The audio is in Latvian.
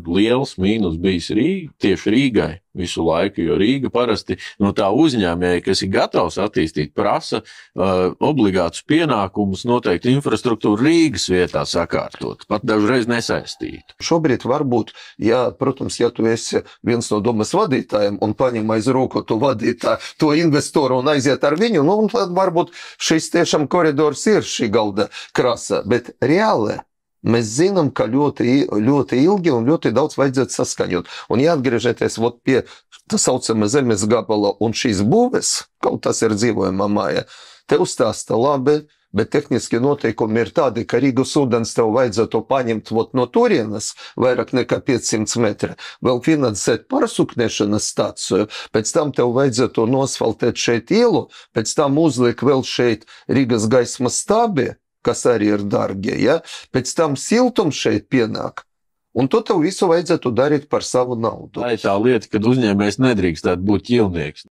Liels mīnus bijis Rīga, tieši Rīgai visu laiku, jo Rīga parasti no tā uzņēmēja, kas ir gatavs attīstīt, prasa obligātus pienākumus noteikti infrastruktūru Rīgas vietā sakārtot, pat dažreiz nesaistītu. Šobrīd varbūt, protams, ja tu esi viens no domas vadītājiem un paņem aiz roku tu vadītāju, to investoru un aiziet ar viņu, un tad varbūt šis tiešām koridors ir šī galda krāsā, bet reāli mēs zinām, ka ļoti ilgi un ļoti daudz vajadzētu saskaņot. Un jāatgriežieties pie tā saucamā zemes gabala un šīs būves, kaut tas ir dzīvojamā māja, te uzstāsta labi, bet tehniski noteikumi ir tādi, ka Rīgas ūdens tev vajadzētu paņemt no turienes vairāk nekā 500 metri, vēl finansēt pārsukņēšanas stāciju, pēc tam tev vajadzētu nosfaltēt šeit ielu, pēc tam uzliek vēl šeit Rīgas gaismas stābi, kas arī ir dargi, pēc tam siltums šeit pienāk, un to tev visu vajadzētu darīt par savu naudu. Tā ir tā lieta, kad uzņēmējs nedrīkstētu būt ķilnieks.